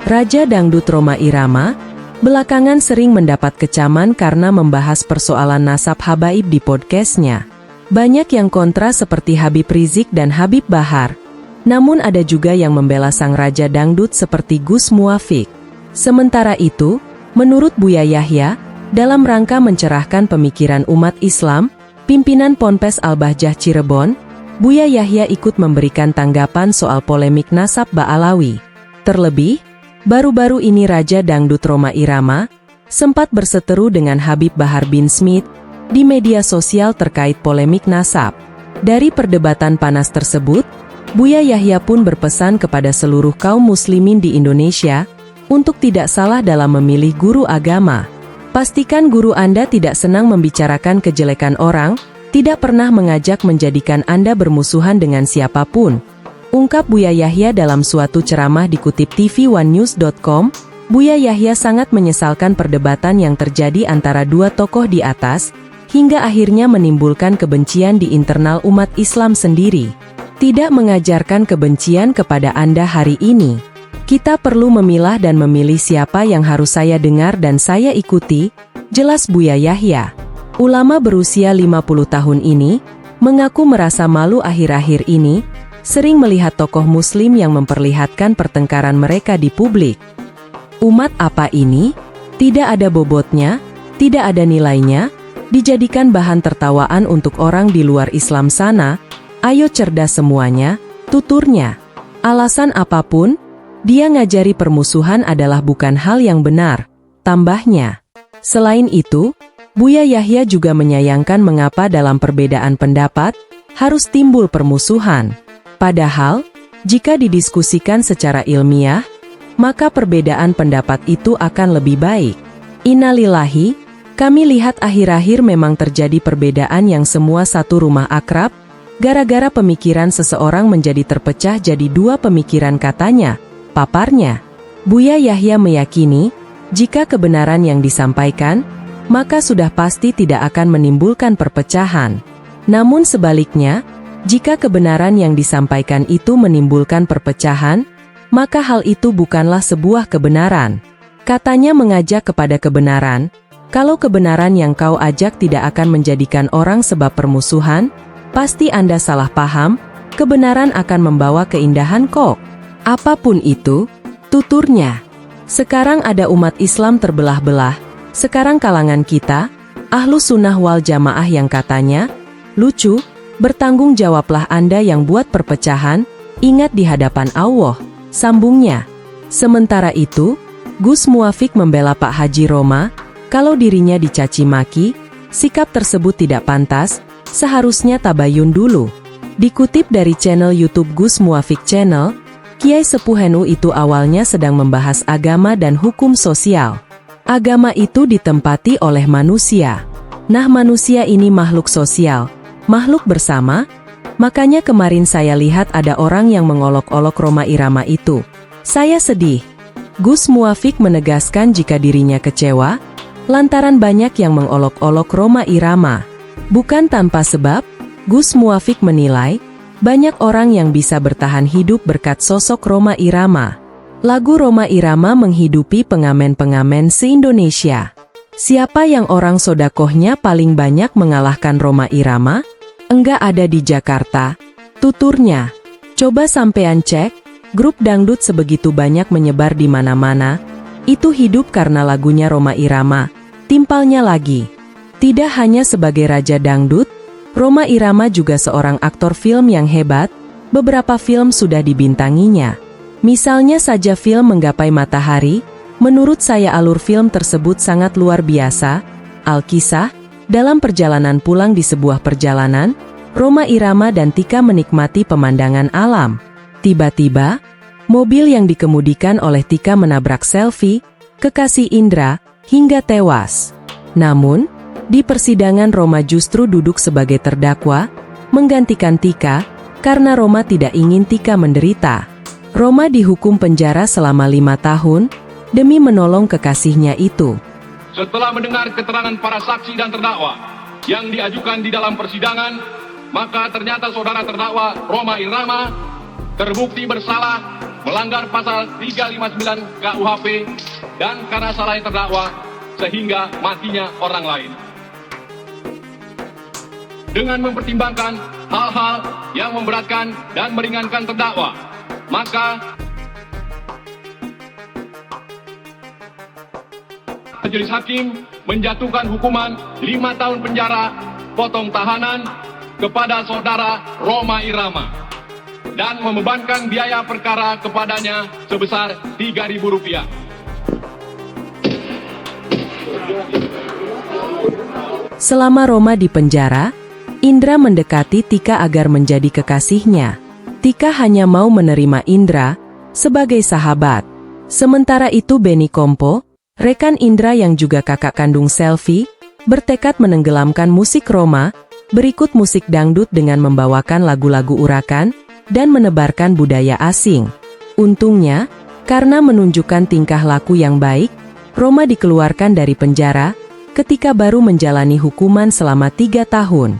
Raja Dangdut Rhoma Irama, belakangan sering mendapat kecaman karena membahas persoalan nasab habaib di podcastnya. Banyak yang kontra seperti Habib Rizik dan Habib Bahar. Namun ada juga yang membela sang Raja Dangdut seperti Gus Muafik. Sementara itu, menurut Buya Yahya, dalam rangka mencerahkan pemikiran umat Islam, pimpinan Ponpes Al-Bahjah Cirebon, Buya Yahya ikut memberikan tanggapan soal polemik nasab Ba'alawi. Terlebih, baru-baru ini Raja Dangdut Rhoma Irama sempat berseteru dengan Habib Bahar bin Smith di media sosial terkait polemik nasab. Dari perdebatan panas tersebut, Buya Yahya pun berpesan kepada seluruh kaum muslimin di Indonesia untuk tidak salah dalam memilih guru agama. Pastikan guru Anda tidak senang membicarakan kejelekan orang, tidak pernah mengajak menjadikan Anda bermusuhan dengan siapapun. Ungkap Buya Yahya dalam suatu ceramah dikutip tv1news.com, Buya Yahya sangat menyesalkan perdebatan yang terjadi antara dua tokoh di atas, hingga akhirnya menimbulkan kebencian di internal umat Islam sendiri. Tidak mengajarkan kebencian kepada Anda hari ini. Kita perlu memilah dan memilih siapa yang harus saya dengar dan saya ikuti, jelas Buya Yahya. Ulama berusia 50 tahun ini, mengaku merasa malu akhir-akhir ini, sering melihat tokoh muslim yang memperlihatkan pertengkaran mereka di publik. Umat apa ini? Tidak ada bobotnya, tidak ada nilainya, dijadikan bahan tertawaan untuk orang di luar Islam sana. Ayo cerdas semuanya, tuturnya. Alasan apapun, dia ngajari permusuhan adalah bukan hal yang benar, tambahnya. Selain itu, Buya Yahya juga menyayangkan mengapa dalam perbedaan pendapat, harus timbul permusuhan. Padahal, jika didiskusikan secara ilmiah, maka perbedaan pendapat itu akan lebih baik. Innalillahi, kami lihat akhir-akhir memang terjadi perbedaan yang semua satu rumah akrab, gara-gara pemikiran seseorang menjadi terpecah jadi dua pemikiran katanya, paparnya. Buya Yahya meyakini, jika kebenaran yang disampaikan, maka sudah pasti tidak akan menimbulkan perpecahan. Namun sebaliknya, jika kebenaran yang disampaikan itu menimbulkan perpecahan, maka hal itu bukanlah sebuah kebenaran. Katanya mengajak kepada kebenaran, kalau kebenaran yang kau ajak tidak akan menjadikan orang sebab permusuhan, pasti Anda salah paham, kebenaran akan membawa keindahan kok. Apapun itu, tuturnya. Sekarang ada umat Islam terbelah-belah, sekarang kalangan kita, Ahlus Sunnah wal Jamaah yang katanya, lucu, bertanggung jawablah Anda yang buat perpecahan, ingat di hadapan Allah, sambungnya. Sementara itu, Gus Muafik membela Pak Haji Rhoma, kalau dirinya dicaci maki, sikap tersebut tidak pantas, seharusnya tabayun dulu. Dikutip dari channel YouTube Gus Muafik Channel, Kiai Sepuh NU itu awalnya sedang membahas agama dan hukum sosial. Agama itu ditempati oleh manusia. Nah, manusia ini makhluk sosial, makhluk bersama. Makanya kemarin saya lihat ada orang yang mengolok-olok Rhoma Irama itu. Saya sedih. Gus Muafik menegaskan jika dirinya kecewa, lantaran banyak yang mengolok-olok Rhoma Irama. Bukan tanpa sebab, Gus Muafik menilai, banyak orang yang bisa bertahan hidup berkat sosok Rhoma Irama. Lagu Rhoma Irama menghidupi pengamen-pengamen se-Indonesia. Siapa yang orang sodakohnya paling banyak mengalahkan Rhoma Irama? Enggak ada di Jakarta, tuturnya. Coba sampean cek, grup dangdut sebegitu banyak menyebar di mana-mana, itu hidup karena lagunya Rhoma Irama. Timpalnya lagi, tidak hanya sebagai Raja Dangdut, Rhoma Irama juga seorang aktor film yang hebat, beberapa film sudah dibintanginya. Misalnya saja film Menggapai Matahari, menurut saya alur film tersebut sangat luar biasa. Al-Kisah, dalam perjalanan pulang di sebuah perjalanan, Rhoma Irama dan Tika menikmati pemandangan alam. Tiba-tiba, mobil yang dikemudikan oleh Tika menabrak Selvi, kekasih Indra, hingga tewas. Namun, di persidangan Rhoma justru duduk sebagai terdakwa, menggantikan Tika, karena Rhoma tidak ingin Tika menderita. Rhoma dihukum penjara selama 5 tahun, demi menolong kekasihnya itu. Setelah mendengar keterangan para saksi dan terdakwa yang diajukan di dalam persidangan, maka ternyata saudara terdakwa Rhoma Irama terbukti bersalah melanggar pasal 359 KUHP dan karena salahnya terdakwa sehingga matinya orang lain. Dengan mempertimbangkan hal-hal yang memberatkan dan meringankan terdakwa, maka Majelis Hakim menjatuhkan hukuman 5 tahun penjara potong tahanan kepada saudara Rhoma Irama dan membebankan biaya perkara kepadanya sebesar Rp3.000. Selama Rhoma di penjara, Indra mendekati Tika agar menjadi kekasihnya. Tika hanya mau menerima Indra sebagai sahabat. Sementara itu Benny Kompo, rekan Indra yang juga kakak kandung Selvi, bertekad menenggelamkan musik Rhoma, berikut musik dangdut dengan membawakan lagu-lagu urakan, dan menebarkan budaya asing. Untungnya, karena menunjukkan tingkah laku yang baik, Rhoma dikeluarkan dari penjara, ketika baru menjalani hukuman selama 3 tahun.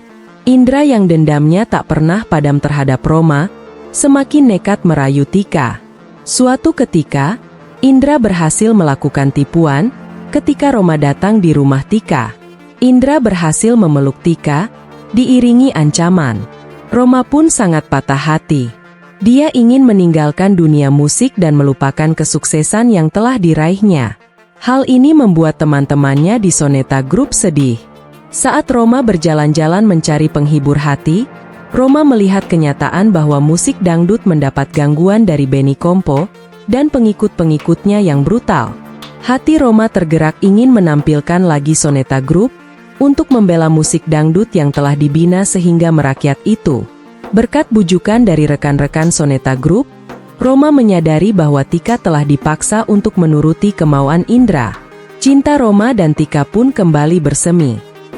Indra yang dendamnya tak pernah padam terhadap Rhoma, semakin nekat merayu Tika. Suatu ketika, Indra berhasil melakukan tipuan, ketika Rhoma datang di rumah Tika. Indra berhasil memeluk Tika, diiringi ancaman. Rhoma pun sangat patah hati. Dia ingin meninggalkan dunia musik dan melupakan kesuksesan yang telah diraihnya. Hal ini membuat teman-temannya di Soneta Group sedih. Saat Rhoma berjalan-jalan mencari penghibur hati, Rhoma melihat kenyataan bahwa musik dangdut mendapat gangguan dari Benny Kompo dan pengikut-pengikutnya yang brutal. Hati Rhoma tergerak ingin menampilkan lagi Soneta Group untuk membela musik dangdut yang telah dibina sehingga merakyat itu. Berkat bujukan dari rekan-rekan Soneta Group, Rhoma menyadari bahwa Tika telah dipaksa untuk menuruti kemauan Indra. Cinta Rhoma dan Tika pun kembali bersemi.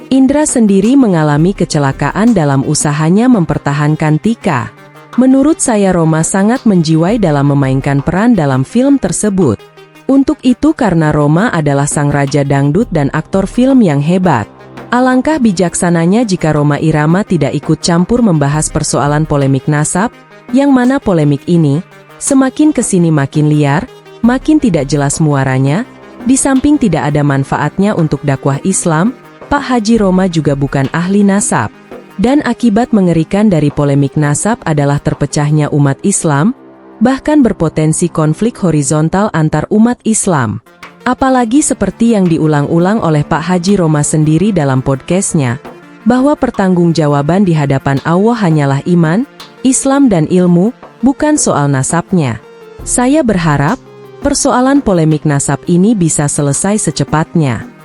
Indra sendiri mengalami kecelakaan dalam usahanya mempertahankan Tika. Menurut saya Rhoma sangat menjiwai dalam memainkan peran dalam film tersebut. Untuk itu karena Rhoma adalah sang raja dangdut dan aktor film yang hebat. Alangkah bijaksananya jika Rhoma Irama tidak ikut campur membahas persoalan polemik nasab, yang mana polemik ini, semakin kesini makin liar, makin tidak jelas muaranya, di samping tidak ada manfaatnya untuk dakwah Islam, Pak Haji Rhoma juga bukan ahli nasab. Dan akibat mengerikan dari polemik nasab adalah terpecahnya umat Islam, bahkan berpotensi konflik horizontal antar umat Islam. Apalagi seperti yang diulang-ulang oleh Pak Haji Rhoma sendiri dalam podcastnya, bahwa pertanggungjawaban di hadapan Allah hanyalah iman, Islam dan ilmu, bukan soal nasabnya. Saya berharap, persoalan polemik nasab ini bisa selesai secepatnya.